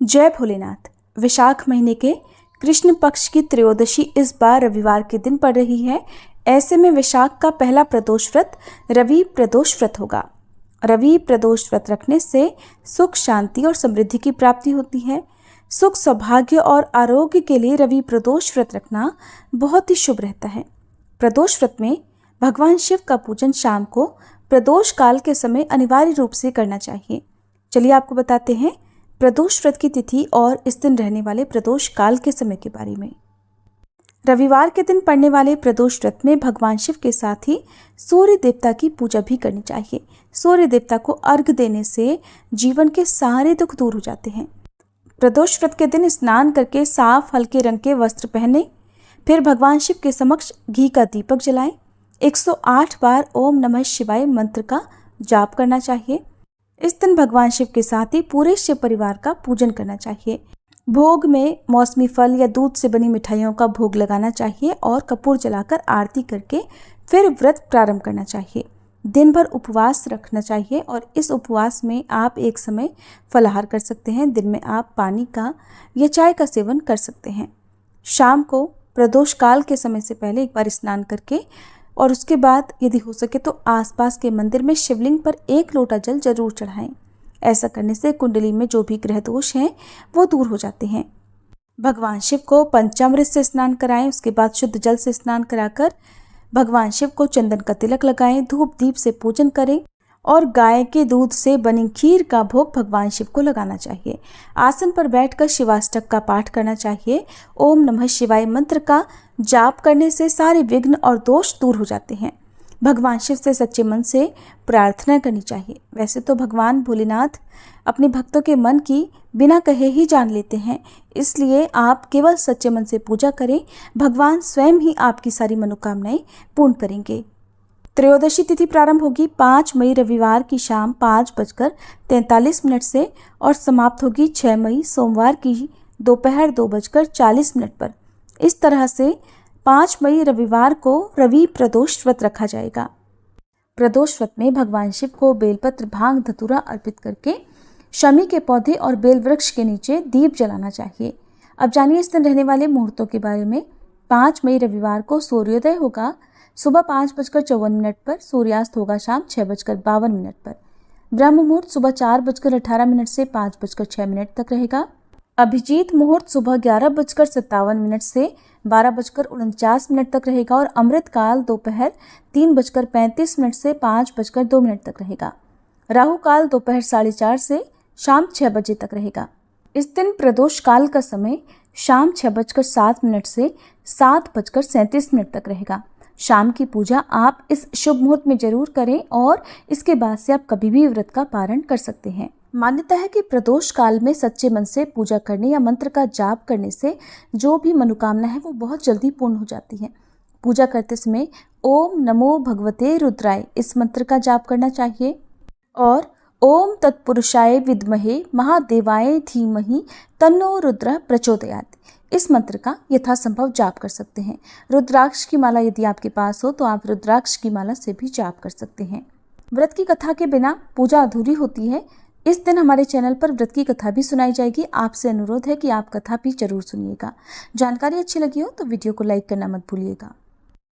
जय भोलेनाथ। विशाख महीने के कृष्ण पक्ष की त्रयोदशी इस बार रविवार के दिन पड़ रही है। ऐसे में विशाख का पहला प्रदोष व्रत रवि प्रदोष व्रत होगा। रवि प्रदोष व्रत रखने से सुख, शांति और समृद्धि की प्राप्ति होती है। सुख, सौभाग्य और आरोग्य के लिए रवि प्रदोष व्रत रखना बहुत ही शुभ रहता है। प्रदोष व्रत में भगवान शिव का पूजन शाम को प्रदोष काल के समय अनिवार्य रूप से करना चाहिए। चलिए आपको बताते हैं प्रदोष व्रत की तिथि और इस दिन रहने वाले प्रदोष काल के समय के बारे में। रविवार के दिन पड़ने वाले प्रदोष व्रत में भगवान शिव के साथ ही सूर्य देवता की पूजा भी करनी चाहिए। सूर्य देवता को अर्घ्य देने से जीवन के सारे दुख दूर हो जाते हैं। प्रदोष व्रत के दिन स्नान करके साफ हल्के रंग के वस्त्र पहने, फिर भगवान शिव के समक्ष घी का दीपक जलाएं। 108 बार ओम नमः शिवाय मंत्र का जाप करना चाहिए। इस दिन भगवान शिव के साथ ही पूरे शिव परिवार का पूजन करना चाहिए। भोग में मौसमी फल या दूध से बनी मिठाइयों का भोग लगाना चाहिए और कपूर जलाकर आरती करके फिर व्रत प्रारंभ करना चाहिए। दिन भर उपवास रखना चाहिए और इस उपवास में आप एक समय फलाहार कर सकते हैं। दिन में आप पानी का या चाय का सेवन कर सकते हैं। शाम को प्रदोष काल के समय से पहले एक बार स्नान करके और उसके बाद यदि हो सके तो आसपास के मंदिर में शिवलिंग पर 1 लोटा जल जरूर चढ़ाएं। ऐसा करने से कुंडली में जो भी ग्रह दोष हैं वो दूर हो जाते हैं। भगवान शिव को पंचामृत से स्नान कराएं। उसके बाद शुद्ध जल से स्नान कराकर भगवान शिव को चंदन का तिलक लगाएं, धूप दीप से पूजन करें और गाय के दूध से बनी खीर का भोग भगवान शिव को लगाना चाहिए। आसन पर बैठकर शिवाष्टक का पाठ करना चाहिए। ओम नमः शिवाय मंत्र का जाप करने से सारे विघ्न और दोष दूर हो जाते हैं। भगवान शिव से सच्चे मन से प्रार्थना करनी चाहिए। वैसे तो भगवान भोलेनाथ अपने भक्तों के मन की बिना कहे ही जान लेते हैं, इसलिए आप केवल सच्चे मन से पूजा करें। भगवान स्वयं ही आपकी सारी मनोकामनाएं पूर्ण करेंगे। त्रयोदशी तिथि प्रारंभ होगी 5 मई रविवार की शाम 5:43 से और समाप्त होगी 6 मई सोमवार की दोपहर 2:40 पर। इस तरह से 5 मई रविवार को रवि प्रदोष व्रत रखा जाएगा। प्रदोष व्रत में भगवान शिव को बेलपत्र, भांग, धतूरा अर्पित करके शमी के पौधे और बेल वृक्ष के नीचे दीप जलाना चाहिए। अब जानिए इस दिन रहने वाले मुहूर्तों के बारे में। 5 मई रविवार को सूर्योदय होगा सुबह 5:54 पर, सूर्यास्त होगा शाम 6:52 पर। ब्रह्म मुहूर्त सुबह 4:18 से 5:06 तक रहेगा। अभिजीत मुहूर्त सुबह 11:57 से 12:49 तक रहेगा और अमृत काल दोपहर 3:35 से 5:02 तक रहेगा। राहु काल दोपहर 4:30 से शाम 6 बजे तक रहेगा। इस दिन प्रदोष काल का समय शाम 6:07 से 7:37 तक रहेगा। शाम की पूजा आप इस शुभ मुहूर्त में जरूर करें और इसके बाद से आप कभी भी व्रत का पारण कर सकते हैं। मान्यता है कि प्रदोष काल में सच्चे मन से पूजा करने या मंत्र का जाप करने से जो भी मनोकामना है वो बहुत जल्दी पूर्ण हो जाती है। पूजा करते समय ओम नमो भगवते रुद्राय इस मंत्र का जाप करना चाहिए और ओम तत्पुरुषाय विद्महे महादेवाय धीमहि तन्नो रुद्र प्रचोदयात् इस मंत्र का यथासंभव जाप कर सकते हैं। रुद्राक्ष की माला यदि आपके पास हो तो आप रुद्राक्ष की माला से भी जाप कर सकते हैं। व्रत की कथा के बिना पूजा अधूरी होती है। इस दिन हमारे चैनल पर व्रत की कथा भी सुनाई जाएगी। आपसे अनुरोध है कि आप कथा भी जरूर सुनिएगा। जानकारी अच्छी लगी हो तो वीडियो को लाइक करना मत भूलिएगा।